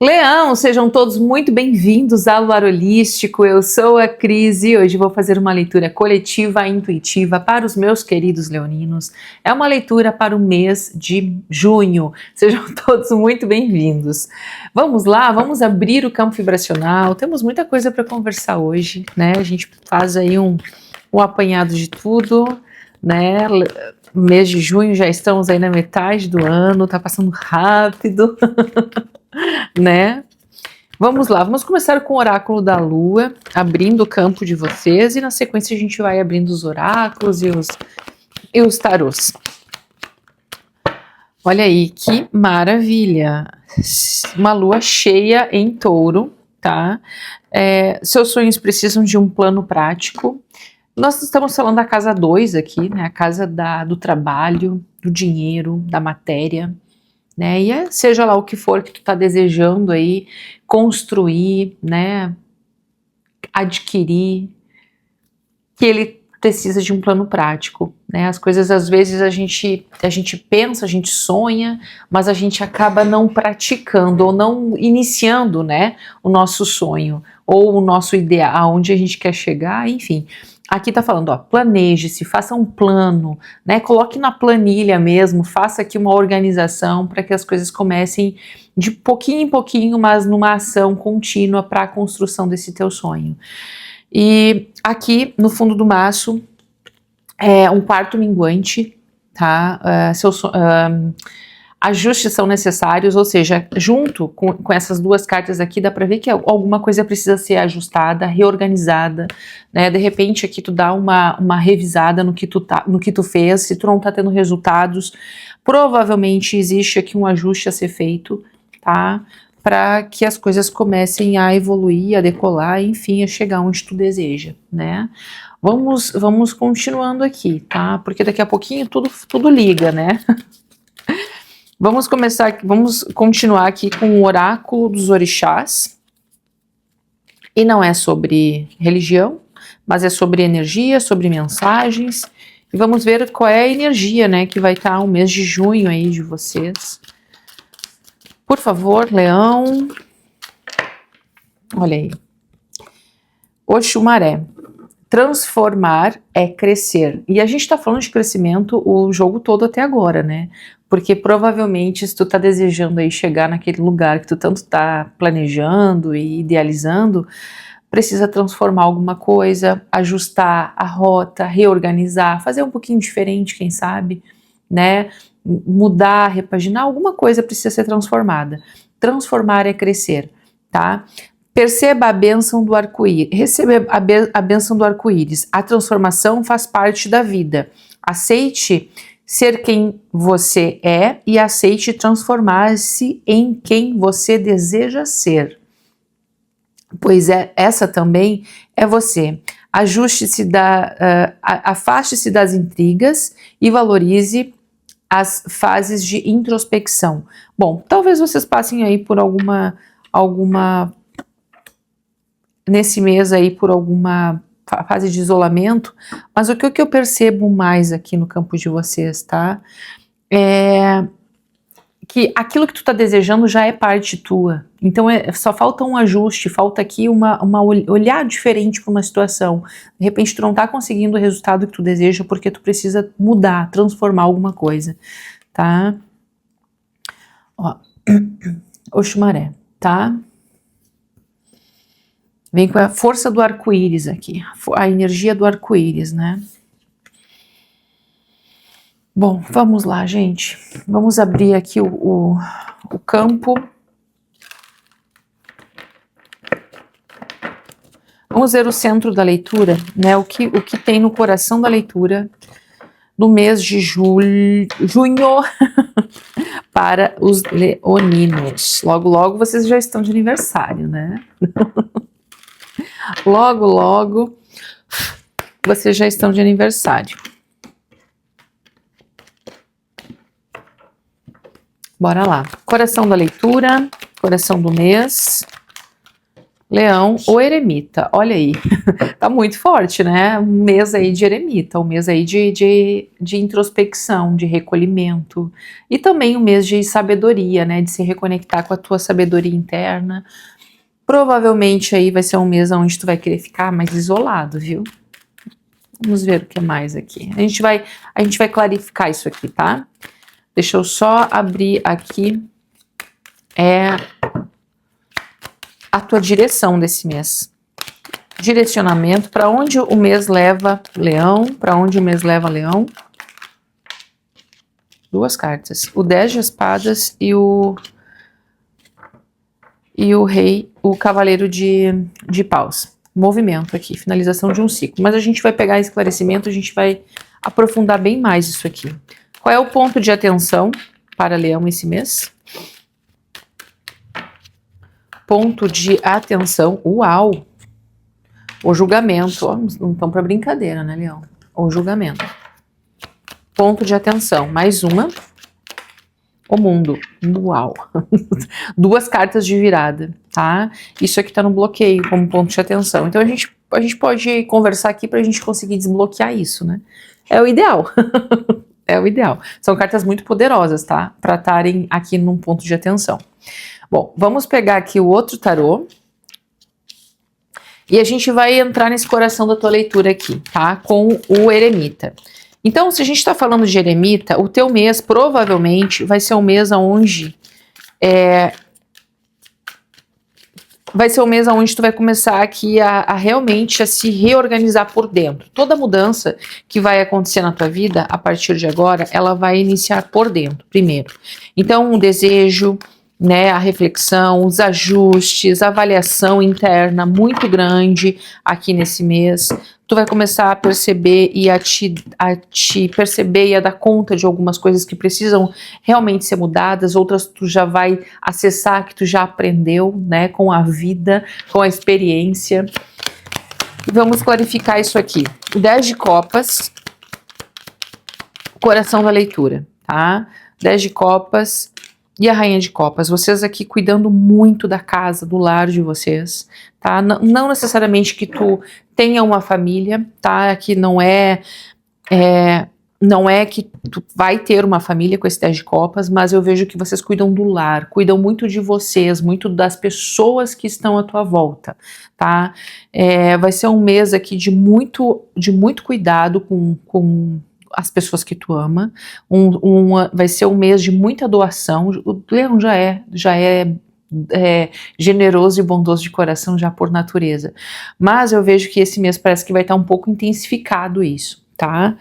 Leão, sejam todos muito bem-vindos ao Lar Holístico. Eu sou a Cris e hoje vou fazer uma leitura coletiva intuitiva para os meus queridos leoninos. É uma leitura para o mês de junho. Sejam todos muito bem-vindos. Vamos lá, vamos abrir o campo vibracional. Temos muita coisa para conversar hoje, né? A gente faz aí um apanhado de tudo, né? Mês de junho, já estamos aí na metade do ano, tá passando rápido. Né? Vamos lá, vamos começar com o oráculo da lua, abrindo o campo de vocês e na sequência a gente vai abrindo os oráculos e os tarôs. Olha aí, que maravilha! Uma lua cheia em touro, tá? Seus sonhos precisam de um plano prático. Nós estamos falando da casa 2 aqui, né? A casa do trabalho, do dinheiro, da matéria. Né? E seja lá o que for que tu tá desejando aí construir, né, adquirir, que ele precisa de um plano prático, né? As coisas às vezes a gente pensa, a gente sonha, mas a gente acaba não praticando ou não iniciando, né, o nosso sonho ou o nosso ideal, aonde a gente quer chegar, enfim. Aqui tá falando, ó, planeje-se, faça um plano, né? Coloque na planilha mesmo, faça aqui uma organização para que as coisas comecem de pouquinho em pouquinho, mas numa ação contínua para a construção desse teu sonho. E aqui no fundo do maço é um quarto minguante, tá? Ajustes são necessários, ou seja, junto com essas duas cartas aqui, dá para ver que alguma coisa precisa ser ajustada, reorganizada, né? De repente aqui tu dá uma revisada no que tu fez, se tu não tá tendo resultados, provavelmente existe aqui um ajuste a ser feito, tá? Para que as coisas comecem a evoluir, a decolar, enfim, a chegar onde tu deseja, né? Vamos continuando aqui, tá? Porque daqui a pouquinho tudo liga, né? Vamos continuar aqui com o oráculo dos orixás. E não é sobre religião, mas é sobre energia, sobre mensagens. E vamos ver qual é a energia, né, que vai estar o mês de junho aí de vocês. Por favor, Leão. Olha aí. Oxumaré. Transformar é crescer. E a gente tá falando de crescimento o jogo todo até agora, né? Porque provavelmente se tu tá desejando aí chegar naquele lugar que tu tanto tá planejando e idealizando, precisa transformar alguma coisa, ajustar a rota, reorganizar, fazer um pouquinho diferente, quem sabe, né? Mudar, repaginar, alguma coisa precisa ser transformada. Transformar é crescer, tá? Perceba a bênção do arco-íris, receba a bênção do arco-íris. A transformação faz parte da vida. Aceite ser quem você é e aceite transformar-se em quem você deseja ser. Pois essa também é você. Afaste-se das intrigas e valorize as fases de introspecção. Bom, talvez vocês passem aí por alguma nesse mês aí por alguma fase de isolamento, mas o que eu percebo mais aqui no campo de vocês, tá? É que aquilo que tu tá desejando já é parte tua, então só falta um ajuste, falta aqui uma olhar diferente para uma situação. De repente tu não tá conseguindo o resultado que tu deseja porque tu precisa mudar, transformar alguma coisa, tá? Ó, Oxumaré, tá? Vem com a força do arco-íris aqui, a energia do arco-íris, né? Bom, vamos lá, gente. Vamos abrir aqui o campo. Vamos ver o centro da leitura, né? O que tem no coração da leitura no mês de junho para os leoninos. Logo, logo vocês já estão de aniversário, né? Logo, logo, vocês já estão de aniversário. Bora lá. Coração da leitura, coração do mês. Leão ou eremita, olha aí, tá muito forte, né? Um mês aí de eremita, um mês aí de introspecção, de recolhimento, e também um mês de sabedoria, né? De se reconectar com a tua sabedoria interna. Provavelmente aí vai ser um mês onde tu vai querer ficar mais isolado, viu? Vamos ver o que mais aqui. A gente vai clarificar isso aqui, tá? Deixa eu só abrir aqui a tua direção desse mês. Direcionamento, para onde o mês leva Leão, para onde o mês leva Leão. Duas cartas, o 10 de espadas e o rei, o cavaleiro de paus. Movimento aqui, finalização de um ciclo. Mas a gente vai pegar esclarecimento, a gente vai aprofundar bem mais isso aqui. Qual é o ponto de atenção para Leão esse mês? Ponto de atenção, uau! O julgamento, ó, não estão para brincadeira, né, Leão? O julgamento. Ponto de atenção, mais uma. O mundo, uau! Duas cartas de virada, tá? Isso aqui tá no bloqueio como ponto de atenção. Então a gente pode conversar aqui pra gente conseguir desbloquear isso, né? É o ideal. É o ideal. São cartas muito poderosas, tá? Pra estarem aqui num ponto de atenção. Bom, vamos pegar aqui o outro tarô. E a gente vai entrar nesse coração da tua leitura aqui, tá? Com o eremita. Então, se a gente tá falando de eremita, o teu mês provavelmente vai ser um mês onde vai ser um mês onde tu vai começar aqui a realmente a se reorganizar por dentro. Toda mudança que vai acontecer na tua vida, a partir de agora, ela vai iniciar por dentro, primeiro. Então, um desejo, né, a reflexão, os ajustes, a avaliação interna muito grande aqui nesse mês. Tu vai começar a perceber e a te perceber e a dar conta de algumas coisas que precisam realmente ser mudadas, outras tu já vai acessar que tu já aprendeu, né, com a vida, com a experiência. E vamos clarificar isso aqui. 10 de copas, coração da leitura, tá? 10 de copas e a rainha de copas. Vocês aqui cuidando muito da casa, do lar de vocês, tá? Não necessariamente que tu tenha uma família, tá? Aqui não é que tu vai ter uma família com esse 10 de copas, mas eu vejo que vocês cuidam do lar, cuidam muito de vocês, muito das pessoas que estão à tua volta, tá? Vai ser um mês aqui de muito cuidado com as pessoas que tu ama, vai ser um mês de muita doação. O Leão já é generoso e bondoso de coração já por natureza, mas eu vejo que esse mês parece que vai estar um pouco intensificado isso, tá?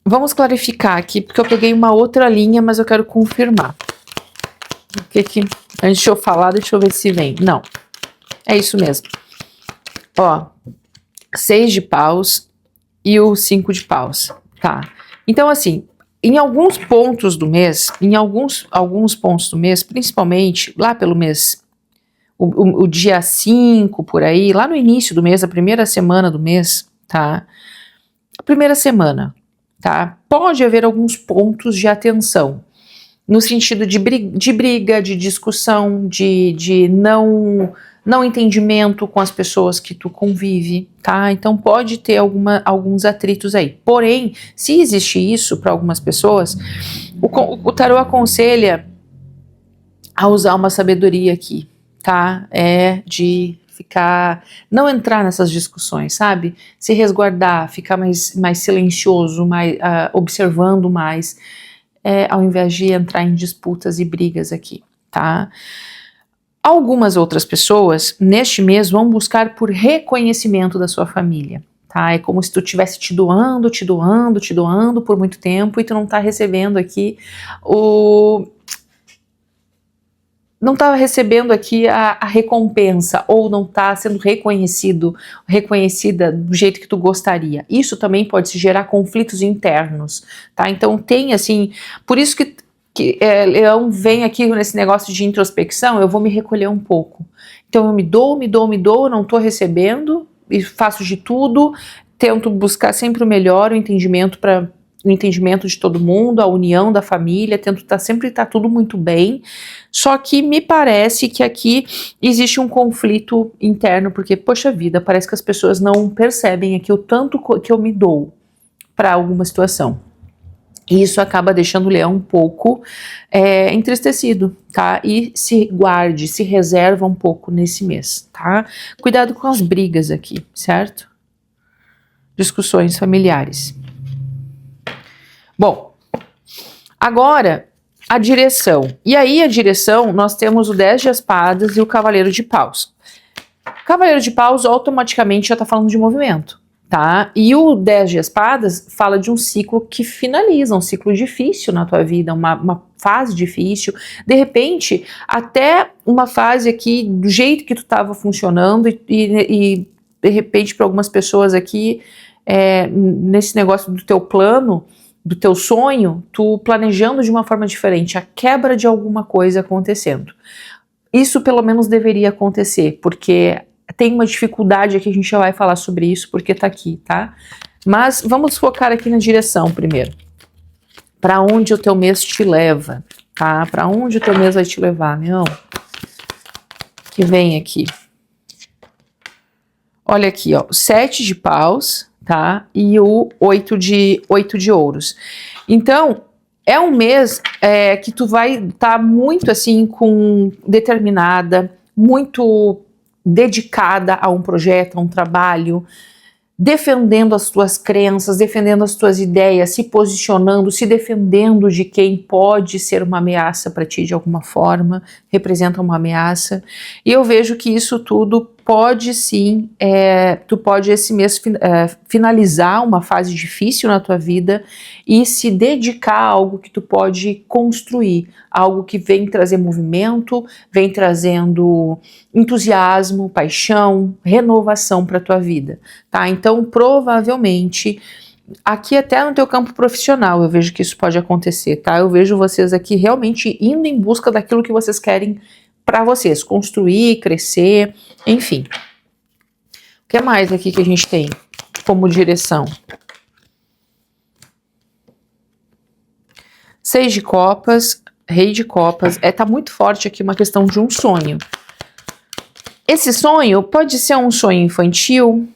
Vamos clarificar aqui, porque eu peguei uma outra linha, mas eu quero confirmar. Antes de eu falar, deixa eu ver se vem. Não, é isso mesmo. Ó, 6 de paus e o 5 de paus, tá? Então, assim, em alguns pontos do mês, alguns pontos do mês, principalmente lá pelo mês, o dia 5, por aí, lá no início do mês, a primeira semana do mês, tá? A primeira semana, tá? Pode haver alguns pontos de atenção, no sentido de briga, de discussão, de não entendimento com as pessoas que tu convive, tá? Então pode ter alguns atritos aí. Porém, se existe isso para algumas pessoas, o tarô aconselha a usar uma sabedoria aqui, tá? De não entrar nessas discussões, sabe? Se resguardar, ficar mais silencioso, observando mais, ao invés de entrar em disputas e brigas aqui, tá? Algumas outras pessoas, neste mês, vão buscar por reconhecimento da sua família, tá? É como se tu estivesse te doando por muito tempo e tu não tá recebendo aqui não tá recebendo aqui a recompensa, ou não tá sendo reconhecida do jeito que tu gostaria. Isso também pode se gerar conflitos internos, tá? Então tem assim, por isso que Leão vem aqui nesse negócio de introspecção, eu vou me recolher um pouco. Então eu me dou, não tô recebendo, e faço de tudo, tento buscar sempre o melhor, o entendimento para o entendimento de todo mundo, a união da família, tento sempre tá tudo muito bem, só que me parece que aqui existe um conflito interno, porque, poxa vida, parece que as pessoas não percebem aqui o tanto que eu me dou para alguma situação. E isso acaba deixando o leão um pouco entristecido, tá? E se guarde, se reserva um pouco nesse mês, tá? Cuidado com as brigas aqui, certo? Discussões familiares. Bom, agora a direção. E aí a direção, nós temos o 10 de espadas e o cavaleiro de paus. Cavaleiro de paus automaticamente já tá falando de movimento, tá? E o 10 de espadas fala de um ciclo que finaliza, um ciclo difícil na tua vida, uma fase difícil, de repente, até uma fase aqui, do jeito que tu estava funcionando e de repente para algumas pessoas aqui, nesse negócio do teu plano, do teu sonho, tu planejando de uma forma diferente, a quebra de alguma coisa acontecendo. Isso pelo menos deveria acontecer, porque tem uma dificuldade aqui, a gente já vai falar sobre isso, porque tá aqui, tá? Mas vamos focar aqui na direção primeiro. Para onde o teu mês te leva, tá? Para onde o teu mês vai te levar, Leão? Que vem aqui. Olha aqui, ó, 7 de paus, tá? E o 8 de ouros. Então, é um mês que tu vai estar muito assim, determinada, muito dedicada a um projeto, a um trabalho, defendendo as tuas crenças, defendendo as tuas ideias, se posicionando, se defendendo de quem pode ser uma ameaça para ti de alguma forma, representa uma ameaça. E eu vejo que isso tudo pode sim, tu pode esse mês finalizar uma fase difícil na tua vida e se dedicar a algo que tu pode construir, algo que vem trazer movimento, vem trazendo entusiasmo, paixão, renovação para tua vida, tá? Então, provavelmente, aqui até no teu campo profissional eu vejo que isso pode acontecer, tá? Eu vejo vocês aqui realmente indo em busca daquilo que vocês querem para vocês, construir, crescer, enfim. O que mais aqui que a gente tem como direção? 6 de copas, rei de copas, tá muito forte aqui uma questão de um sonho. Esse sonho pode ser um sonho infantil,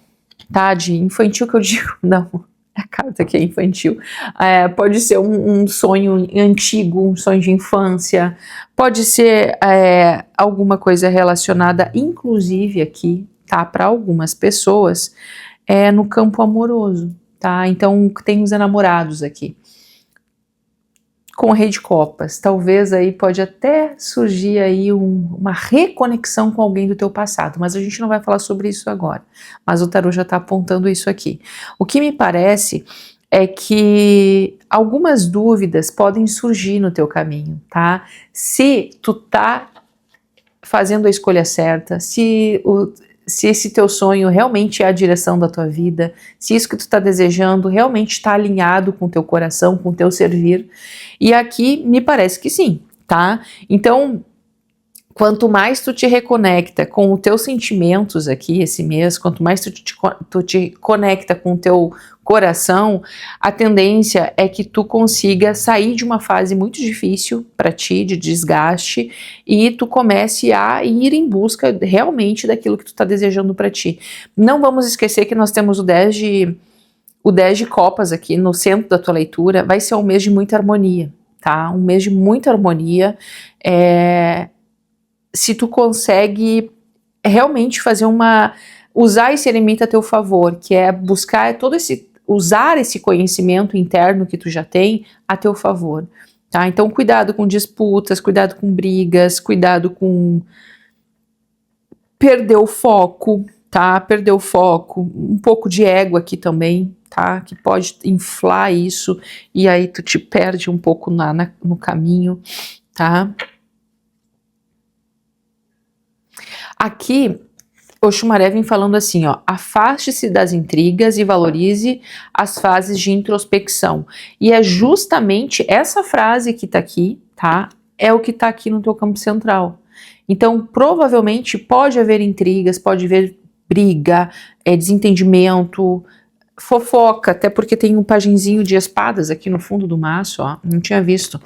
tá? De infantil que eu digo, não, a carta aqui é infantil. Pode ser um sonho antigo, um sonho de infância, pode ser alguma coisa relacionada, inclusive aqui, tá? Para algumas pessoas, no campo amoroso, tá? Então tem os enamorados aqui. Com o rei de copas, talvez aí pode até surgir aí uma reconexão com alguém do teu passado, mas a gente não vai falar sobre isso agora, mas o tarô já está apontando isso aqui. O que me parece é que algumas dúvidas podem surgir no teu caminho, tá? Se tu tá fazendo a escolha certa, se esse teu sonho realmente é a direção da tua vida, se isso que tu está desejando realmente está alinhado com o teu coração, com o teu servir. E aqui me parece que sim, tá? Então, quanto mais tu te reconecta com os teus sentimentos aqui esse mês, quanto mais tu te conecta com o teu coração, a tendência é que tu consiga sair de uma fase muito difícil para ti, de desgaste, e tu comece a ir em busca realmente daquilo que tu tá desejando para ti. Não vamos esquecer que nós temos o 10 de copas aqui no centro da tua leitura. Vai ser um mês de muita harmonia, tá? Um mês de muita harmonia. Se tu consegue realmente usar esse elemento a teu favor, que é buscar usar esse conhecimento interno que tu já tem a teu favor, tá? Então cuidado com disputas, cuidado com brigas, cuidado com perder o foco, tá? Perder o foco, um pouco de ego aqui também, tá? Que pode inflar isso e aí tu te perde um pouco no caminho, tá? Aqui Oxumaré vem falando assim, ó, afaste-se das intrigas e valorize as fases de introspecção. E é justamente essa frase que tá aqui, tá? É o que tá aqui no teu campo central. Então, provavelmente pode haver intrigas, pode haver briga, desentendimento, Fofoca, até porque tem um pagenzinho de espadas aqui no fundo do maço, ó, não tinha visto.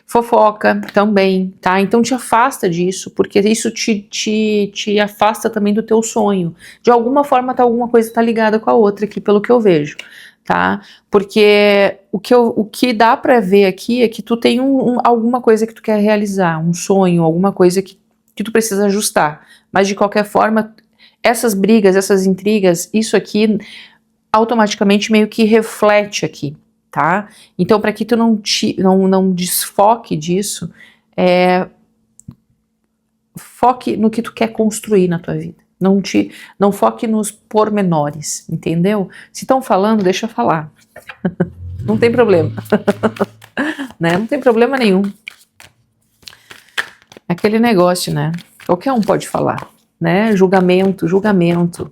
Fofoca também, tá? Então te afasta disso, porque isso te afasta também do teu sonho. De alguma forma, alguma coisa tá ligada com a outra aqui, pelo que eu vejo, tá? Porque o que dá pra ver aqui é que tu tem alguma coisa que tu quer realizar, um sonho, alguma coisa que tu precisa ajustar. Mas de qualquer forma, essas brigas, essas intrigas, isso aqui automaticamente meio que reflete aqui, tá? Então, para que tu não desfoque disso, foque no que tu quer construir na tua vida. Não foque nos pormenores, entendeu? Se estão falando, deixa eu falar. Não tem problema. Né? Não tem problema nenhum. É aquele negócio, né? Qualquer um pode falar. Né? Julgamento. O julgamento,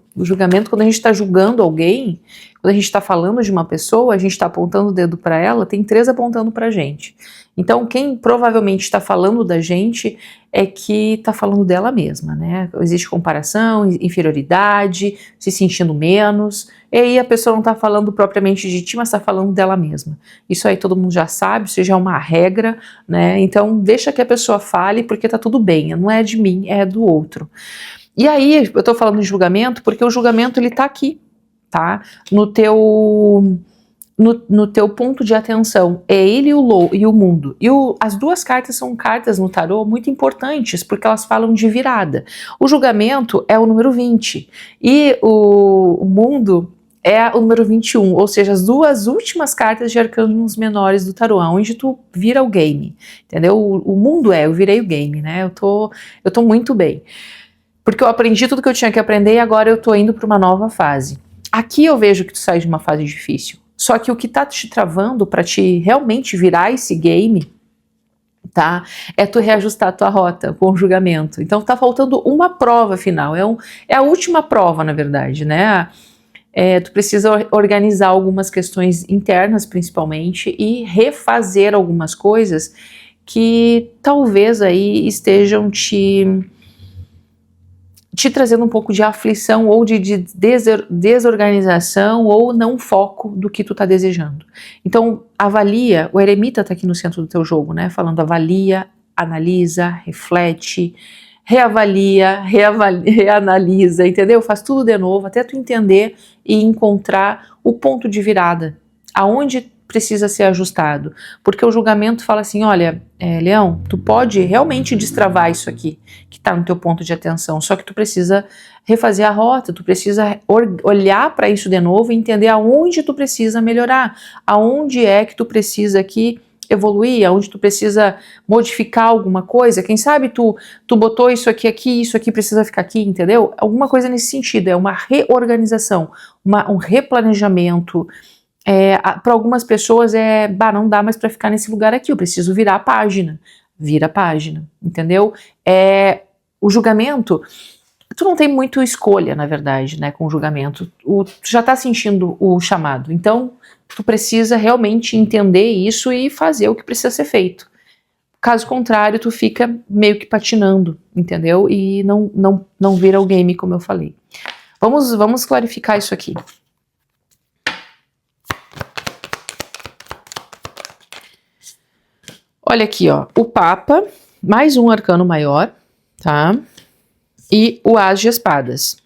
quando a gente está julgando alguém, quando a gente está falando de uma pessoa, a gente está apontando o dedo para ela, tem 3 apontando para a gente. Então, quem provavelmente está falando da gente é que está falando dela mesma, né? Existe comparação, inferioridade, se sentindo menos, e aí a pessoa não está falando propriamente de ti, mas está falando dela mesma. Isso aí todo mundo já sabe, isso já é uma regra, né? Então, deixa que a pessoa fale, porque tá tudo bem, não é de mim, é do outro. E aí, eu tô falando de julgamento, porque o julgamento, ele tá aqui, tá? No teu ponto de atenção, é ele e o mundo. E as 2 cartas são cartas no tarô muito importantes, porque elas falam de virada. O julgamento é o número 20, e o mundo é o número 21, ou seja, as 2 últimas cartas de arcanos menores do tarô, onde tu vira o game, entendeu? O mundo eu virei o game, né? Eu tô muito bem. Porque eu aprendi tudo que eu tinha que aprender e agora eu tô indo para uma nova fase. Aqui eu vejo que tu sai de uma fase difícil. Só que o que tá te travando para te realmente virar esse game, tá? É tu reajustar a tua rota com o julgamento. Então tá faltando uma prova final. É a última prova, na verdade, né? Tu precisa organizar algumas questões internas, principalmente, e refazer algumas coisas que talvez aí estejam te trazendo um pouco de aflição ou de desorganização ou não foco do que tu tá desejando. Então, avalia, o eremita tá aqui no centro do teu jogo, né? Falando avalia, analisa, reflete, reavalia, reanalisa, entendeu? Faz tudo de novo até tu entender e encontrar o ponto de virada, aonde precisa ser ajustado, porque o julgamento fala assim, olha, Leão, tu pode realmente destravar isso aqui, que tá no teu ponto de atenção, só que tu precisa refazer a rota, tu precisa olhar para isso de novo e entender aonde tu precisa melhorar, aonde é que tu precisa aqui evoluir, aonde tu precisa modificar alguma coisa, quem sabe tu botou isso aqui precisa ficar aqui, entendeu? Alguma coisa nesse sentido, é uma reorganização, um replanejamento. Para algumas pessoas não dá mais para ficar nesse lugar aqui, eu preciso virar a página, vira a página, entendeu? O julgamento, tu não tem muito escolha, na verdade, né, com o julgamento, tu já tá sentindo o chamado, então tu precisa realmente entender isso e fazer o que precisa ser feito. Caso contrário, tu fica meio que patinando, entendeu? E não vira o game, como eu falei. Vamos clarificar isso aqui. Olha aqui, ó, o Papa, mais um arcano maior, tá? E o As de Espadas.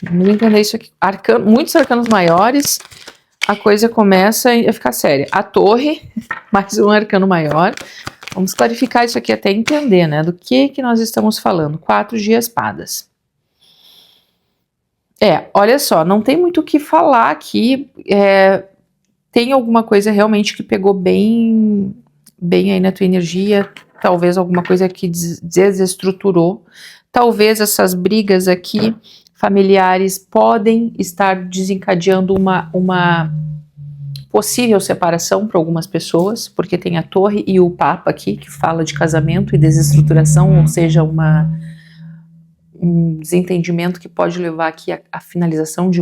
Vamos entender isso aqui. Muitos arcanos maiores, a coisa começa a ficar séria. A Torre, mais um arcano maior. Vamos clarificar isso aqui até entender, né? Do que nós estamos falando. 4 de Espadas. Olha só, não tem muito o que falar aqui. Tem alguma coisa realmente que pegou bem aí na tua energia, talvez alguma coisa que desestruturou, talvez essas brigas aqui familiares podem estar desencadeando uma possível separação para algumas pessoas, porque tem a Torre e o Papa aqui, que fala de casamento e desestruturação, ou seja, um desentendimento que pode levar aqui à finalização de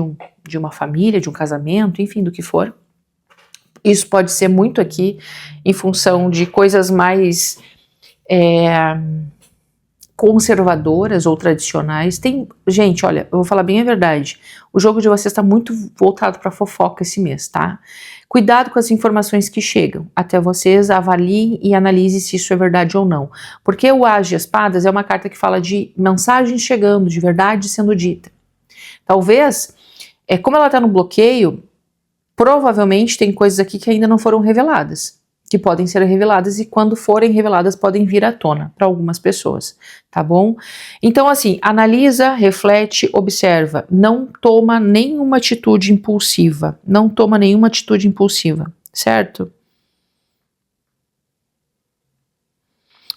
uma família, de um casamento, enfim, do que for. Isso pode ser muito aqui em função de coisas mais conservadoras ou tradicionais. Gente, olha, eu vou falar bem a verdade, o jogo de vocês está muito voltado para fofoca esse mês, tá? Cuidado com as informações que chegam até vocês, avaliem e analise se isso é verdade ou não, porque o As de Espadas é uma carta que fala de mensagens chegando, de verdade sendo dita. Talvez, como ela está no bloqueio, provavelmente tem coisas aqui que ainda não foram reveladas, que podem ser reveladas e quando forem reveladas podem vir à tona para algumas pessoas, tá bom? Então assim, analisa, reflete, observa, não toma nenhuma atitude impulsiva, certo?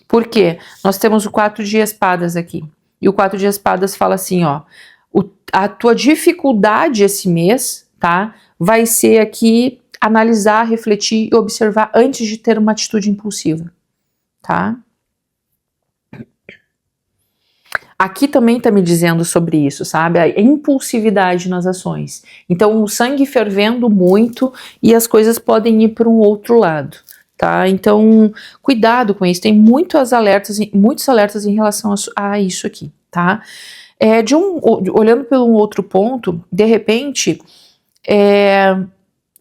Por quê? Nós temos o 4 de espadas aqui, e o 4 de espadas fala assim, ó, a tua dificuldade esse mês, tá, vai ser aqui analisar, refletir e observar antes de ter uma atitude impulsiva, tá? Aqui também tá me dizendo sobre isso, sabe? A impulsividade nas ações. Então, o sangue fervendo muito e as coisas podem ir para um outro lado, tá? Então, cuidado com isso. Tem muitos alertas em relação a isso aqui, tá? Olhando por um outro ponto, de repente,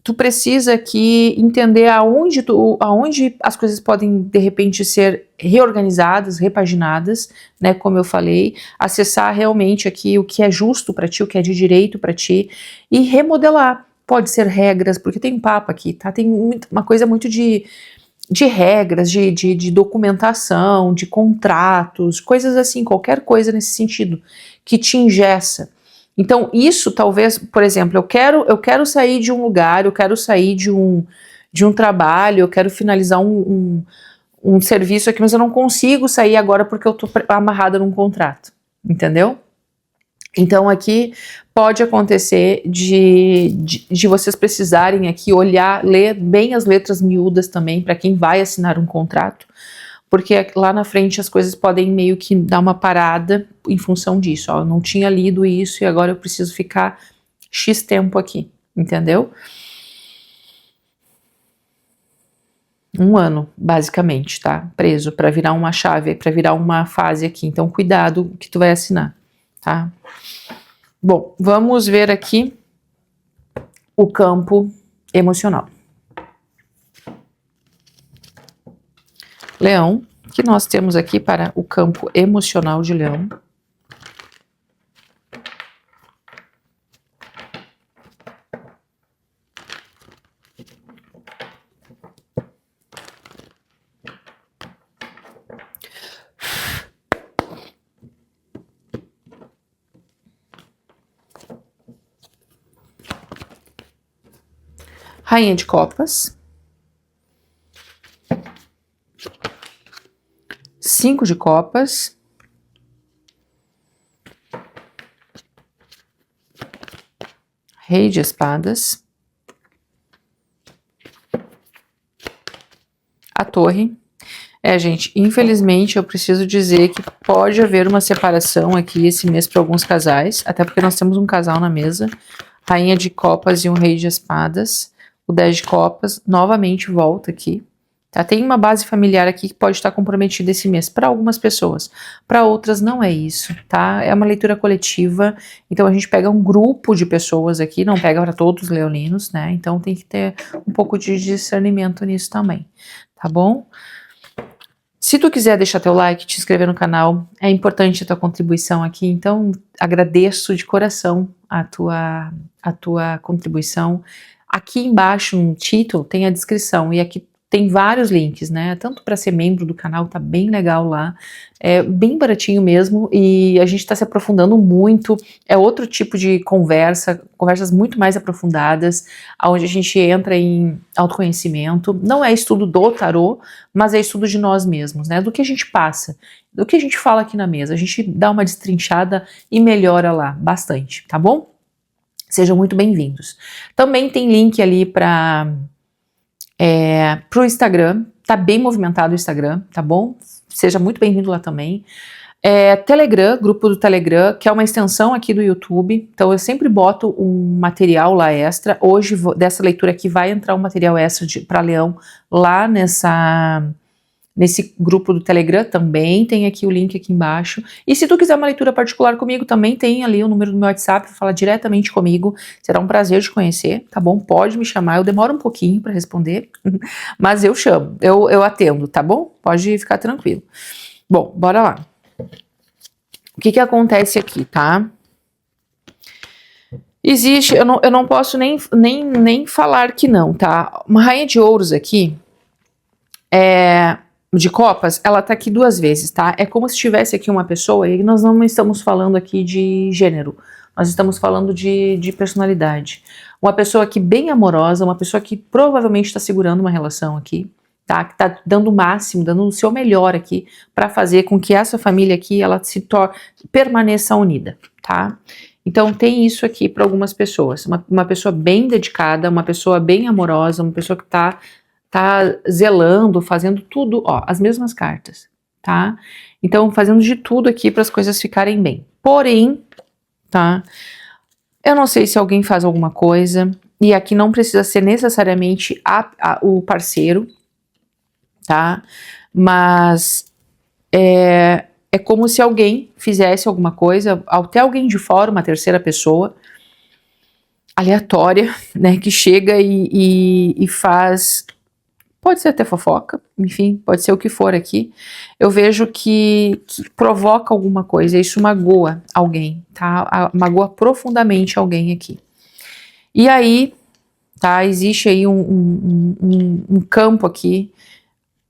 tu precisa aqui entender aonde as coisas podem, de repente, ser reorganizadas, repaginadas, né, como eu falei, acessar realmente aqui o que é justo para ti, o que é de direito para ti, e remodelar. Pode ser regras, porque tem um papo aqui, tá? Tem uma coisa muito de regras, de documentação, de contratos, coisas assim, qualquer coisa nesse sentido, que te engessa. Então isso talvez, por exemplo, eu quero sair de um lugar, eu quero sair de um trabalho, eu quero finalizar um serviço aqui, mas eu não consigo sair agora porque eu tô amarrada num contrato, entendeu? Então aqui pode acontecer de vocês precisarem aqui olhar, ler bem as letras miúdas também para quem vai assinar um contrato, porque lá na frente as coisas podem meio que dar uma parada em função disso, ó, eu não tinha lido isso e agora eu preciso ficar X tempo aqui, entendeu? Um ano, basicamente, tá? Preso, para virar uma chave, para virar uma fase aqui, então cuidado que tu vai assinar, tá? Bom, vamos ver aqui o campo emocional. Leão, o que nós temos aqui para o campo emocional de Leão? Rainha de Copas, 5 de Copas, Rei de Espadas, a Torre. Gente, infelizmente eu preciso dizer que pode haver uma separação aqui esse mês para alguns casais, até porque nós temos um casal na mesa, Rainha de Copas e um Rei de Espadas. O 10 de Copas novamente volta aqui, tá? Tem uma base familiar aqui que pode estar comprometida esse mês para algumas pessoas, para outras não é isso, tá? É uma leitura coletiva, então a gente pega um grupo de pessoas aqui, não pega para todos os leoninos, né? Então tem que ter um pouco de discernimento nisso também, tá bom? Se tu quiser deixar teu like, te inscrever no canal, é importante a tua contribuição aqui, então agradeço de coração a tua contribuição. Aqui embaixo no título tem a descrição e aqui tem vários links, né? Tanto para ser membro do canal, tá bem legal lá, é bem baratinho mesmo e a gente está se aprofundando muito. É outro tipo de conversas muito mais aprofundadas, onde a gente entra em autoconhecimento. Não é estudo do tarô, mas é estudo de nós mesmos, né? Do que a gente passa, do que a gente fala aqui na mesa. A gente dá uma destrinchada e melhora lá bastante, tá bom? Sejam muito bem-vindos. Também tem link ali para o Instagram, tá bem movimentado o Instagram, tá bom? Seja muito bem-vindo lá também. Telegram, grupo do Telegram, que é uma extensão aqui do YouTube, então eu sempre boto um material lá extra. Hoje, dessa leitura aqui, vai entrar um material extra para Leão lá nesse grupo do Telegram, também tem aqui o link aqui embaixo. E se tu quiser uma leitura particular comigo, também tem ali o número do meu WhatsApp, fala diretamente comigo, será um prazer te conhecer, tá bom? Pode me chamar, eu demoro um pouquinho para responder, mas eu chamo, eu atendo, tá bom? Pode ficar tranquilo. Bom, bora lá. O que acontece aqui, tá? Existe, eu não posso nem falar que não, tá? Uma rainha de ouros aqui, de copas, ela tá aqui 2 vezes, tá? É como se tivesse aqui uma pessoa, e nós não estamos falando aqui de gênero, nós estamos falando de personalidade. Uma pessoa aqui bem amorosa, uma pessoa que provavelmente está segurando uma relação aqui, tá? Que tá dando o máximo, dando o seu melhor aqui para fazer com que essa família aqui, ela permaneça unida, tá? Então tem isso aqui para algumas pessoas, uma pessoa bem dedicada, uma pessoa bem amorosa, uma pessoa que tá zelando, fazendo tudo, ó, as mesmas cartas, tá? Então fazendo de tudo aqui para as coisas ficarem bem. Porém, tá? Eu não sei se alguém faz alguma coisa, e aqui não precisa ser necessariamente o parceiro, tá? Mas é como se alguém fizesse alguma coisa, até alguém de fora, uma terceira pessoa, aleatória, né, que chega e faz, pode ser até fofoca, enfim, pode ser o que for aqui, eu vejo que provoca alguma coisa, isso magoa alguém, tá, magoa profundamente alguém aqui. E aí, tá, existe aí um campo aqui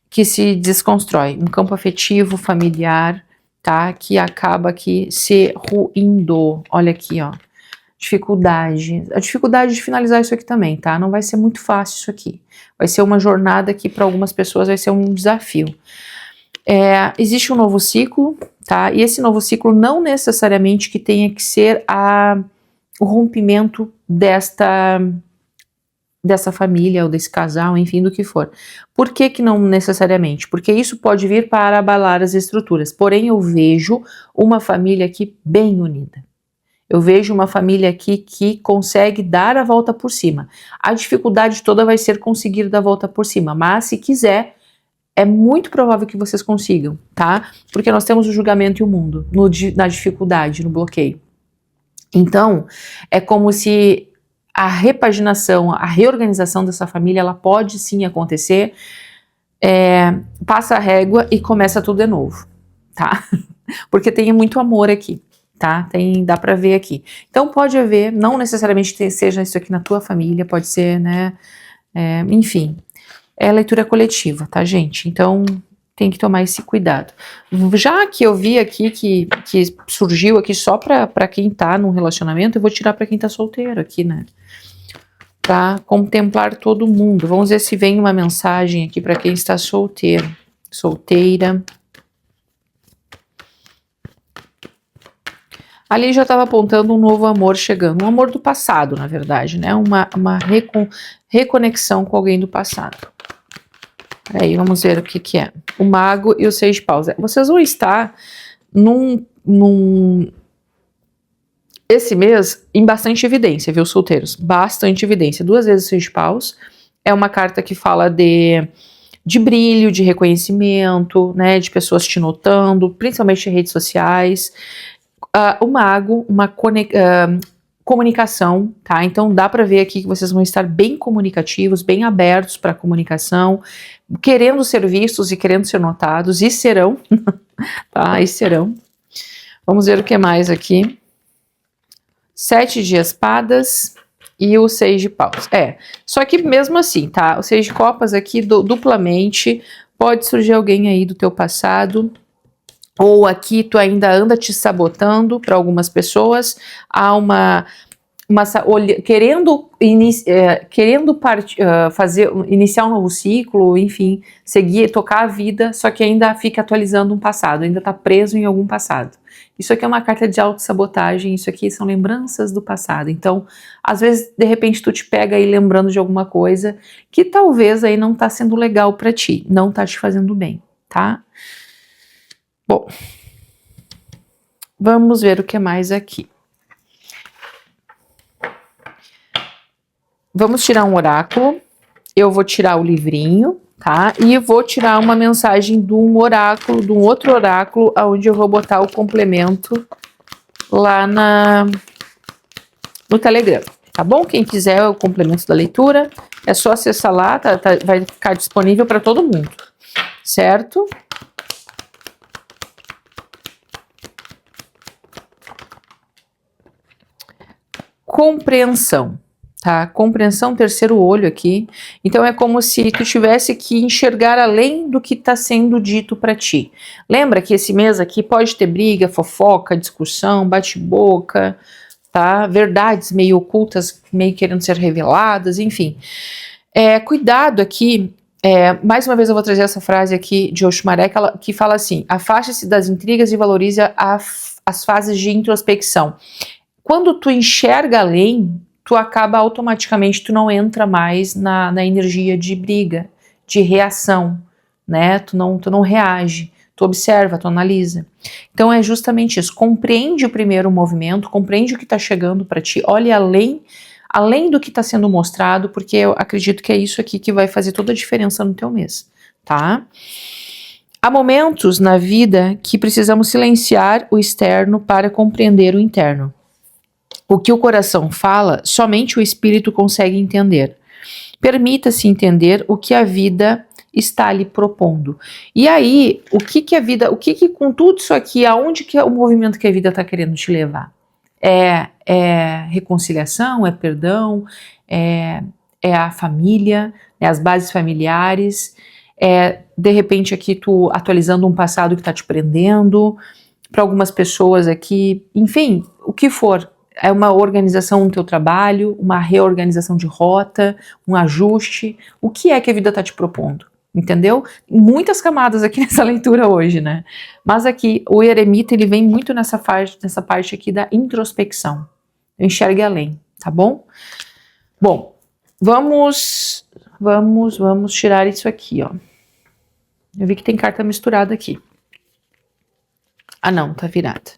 que se desconstrói, um campo afetivo, familiar, tá, que acaba aqui se ruindo. Olha aqui, ó, dificuldade, a dificuldade de finalizar isso aqui também, tá, não vai ser muito fácil isso aqui, vai ser uma jornada que para algumas pessoas vai ser um desafio. Existe um novo ciclo, tá, e esse novo ciclo não necessariamente que tenha que ser o rompimento dessa família ou desse casal, enfim, do que for. Por que não necessariamente? Porque isso pode vir para abalar as estruturas. Porém, eu vejo uma família aqui bem unida. Eu vejo uma família aqui que consegue dar a volta por cima. A dificuldade toda vai ser conseguir dar a volta por cima, mas se quiser, é muito provável que vocês consigam, tá? Porque nós temos o julgamento e o mundo na dificuldade, no bloqueio. Então, é como se a repaginação, a reorganização dessa família, ela pode sim acontecer, passa a régua e começa tudo de novo, tá? Porque tem muito amor aqui, tá? Dá pra ver aqui. Então pode haver, não necessariamente seja isso aqui na tua família, pode ser, né, enfim, é leitura coletiva, tá, gente? Então tem que tomar esse cuidado. Já que eu vi aqui que surgiu aqui só pra quem tá num relacionamento, eu vou tirar pra quem tá solteiro aqui, né? Pra contemplar todo mundo. Vamos ver se vem uma mensagem aqui pra quem está solteiro, solteira. Ali já estava apontando um novo amor chegando, um amor do passado, na verdade, né? Uma reconexão com alguém do passado. Aí, vamos ver o que é. O Mago e o 6 de Paus. Vocês vão estar esse mês em bastante evidência, viu, solteiros? Bastante evidência. 2 vezes o 6 de Paus. É uma carta que fala de brilho, de reconhecimento, né? De pessoas te notando, principalmente em redes sociais. O Mago, uma comunicação, tá? Então dá para ver aqui que vocês vão estar bem comunicativos, bem abertos para comunicação, querendo ser vistos e querendo ser notados, e serão, tá? E serão. Vamos ver o que mais aqui. 7 de espadas e o 6 de paus. Só que mesmo assim, tá? O 6 de copas aqui duplamente, pode surgir alguém aí do teu passado, ou aqui tu ainda anda te sabotando para algumas pessoas, há querendo iniciar um novo ciclo, enfim, seguir, tocar a vida, só que ainda fica atualizando um passado, ainda está preso em algum passado. Isso aqui é uma carta de autossabotagem, isso aqui são lembranças do passado. Então, às vezes, de repente, tu te pega aí lembrando de alguma coisa que talvez aí não tá sendo legal para ti, não tá te fazendo bem, tá? Bom, vamos ver o que mais aqui. Vamos tirar um oráculo. Eu vou tirar o livrinho, tá? E vou tirar uma mensagem de um oráculo, de um outro oráculo, onde eu vou botar o complemento lá no Telegram, tá bom? Quem quiser o complemento da leitura, é só acessar lá, vai ficar disponível para todo mundo, certo? Compreensão, tá? Compreensão, terceiro olho aqui. Então é como se tu tivesse que enxergar além do que está sendo dito para ti. Lembra que esse mês aqui pode ter briga, fofoca, discussão, bate-boca, tá? Verdades meio ocultas, meio querendo ser reveladas, enfim. Cuidado aqui. Mais uma vez eu vou trazer essa frase aqui de Oxumaré, que fala assim: afaste-se das intrigas e valorize as fases de introspecção. Quando tu enxerga além, tu acaba automaticamente, tu não entra mais na energia de briga, de reação, né? Tu não reage, tu observa, tu analisa. Então é justamente isso, compreende o primeiro movimento, compreende o que está chegando para ti, olhe além do que está sendo mostrado, porque eu acredito que é isso aqui que vai fazer toda a diferença no teu mês, tá? Há momentos na vida que precisamos silenciar o externo para compreender o interno. O que o coração fala, somente o espírito consegue entender. Permita-se entender o que a vida está lhe propondo. E aí, o que a vida, com tudo isso aqui, aonde que é o movimento que a vida está querendo te levar? É reconciliação, é perdão, é a família, as bases familiares, de repente aqui tu atualizando um passado que está te prendendo, para algumas pessoas aqui, enfim, o que for. É uma organização no teu trabalho, uma reorganização de rota, um ajuste. O que é que a vida está te propondo? Entendeu? Muitas camadas aqui nessa leitura hoje, né? Mas aqui, o eremita, ele vem muito nessa parte aqui da introspecção. Enxergue além, tá bom? Bom, vamos tirar isso aqui, ó. Eu vi que tem carta misturada aqui. Ah, não, tá virada.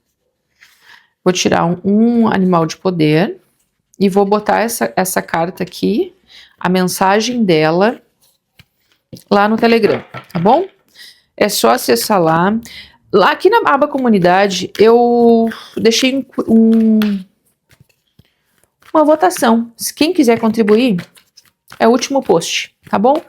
Vou tirar um animal de poder e vou botar essa carta aqui, a mensagem dela, lá no Telegram, tá bom? É só acessar lá. Lá aqui na aba comunidade, eu deixei uma votação. Se quem quiser contribuir, é o último post, tá bom?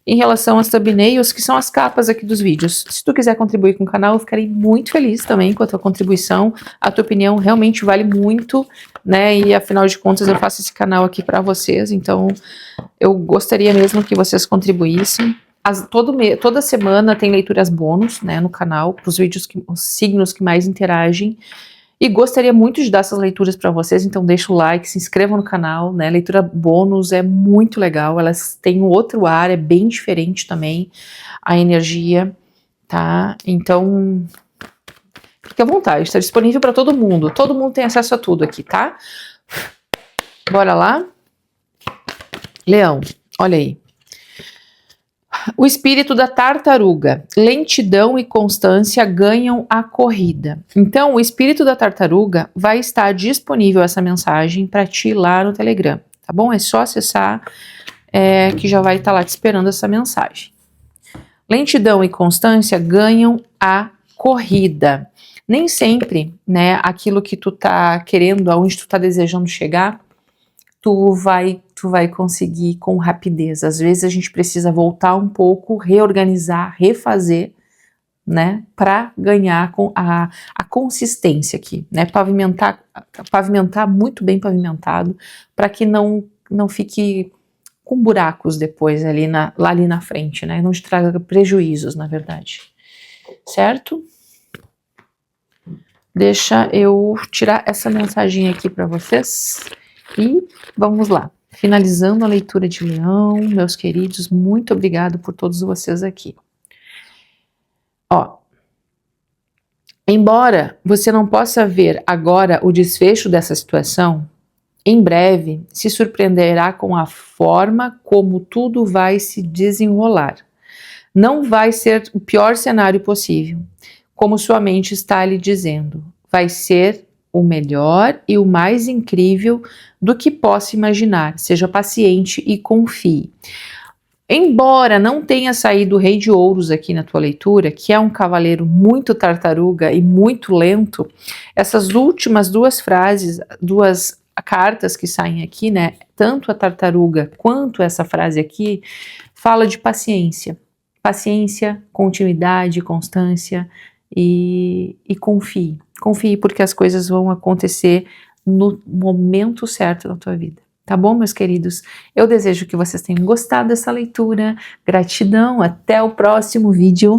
Em relação às thumbnails, que são as capas aqui dos vídeos. Se tu quiser contribuir com o canal, eu ficarei muito feliz também com a tua contribuição. A tua opinião realmente vale muito, né? E afinal de contas, eu faço esse canal aqui para vocês, então eu gostaria mesmo que vocês contribuíssem. Toda semana tem leituras bônus, né, no canal, para os vídeos, os signos que mais interagem. E gostaria muito de dar essas leituras para vocês, então deixa o like, se inscrevam no canal, né? Leitura bônus é muito legal, elas têm um outro ar, é bem diferente também a energia, tá? Então, fique à vontade, está disponível para todo mundo tem acesso a tudo aqui, tá? Bora lá? Leão, olha aí. O espírito da tartaruga, lentidão e constância ganham a corrida. Então, o espírito da tartaruga vai estar disponível essa mensagem para ti lá no Telegram, tá bom? É só acessar que já vai estar lá te esperando essa mensagem. Lentidão e constância ganham a corrida. Nem sempre, né, aquilo que tu tá querendo, aonde tu tá desejando chegar, tu vai conseguir com rapidez. Às vezes a gente precisa voltar um pouco, reorganizar, refazer, né, para ganhar com a consistência aqui, né, pavimentar muito bem pavimentado, para que não fique com buracos depois ali na frente, né, não te traga prejuízos, na verdade, certo? Deixa eu tirar essa mensagem aqui para vocês e vamos lá. Finalizando a leitura de Leão, meus queridos, muito obrigado por todos vocês aqui. Ó, embora você não possa ver agora o desfecho dessa situação, em breve se surpreenderá com a forma como tudo vai se desenrolar. Não vai ser o pior cenário possível, como sua mente está lhe dizendo. Vai ser o melhor e o mais incrível do que possa imaginar. Seja paciente e confie. Embora não tenha saído o Rei de Ouros aqui na tua leitura, que é um cavaleiro muito tartaruga e muito lento, essas últimas duas frases, duas cartas que saem aqui, né? Tanto a tartaruga quanto essa frase aqui, fala de paciência. Paciência, continuidade, constância e confie. Confie porque as coisas vão acontecer no momento certo da tua vida. Tá bom, meus queridos? Eu desejo que vocês tenham gostado dessa leitura. Gratidão, até o próximo vídeo.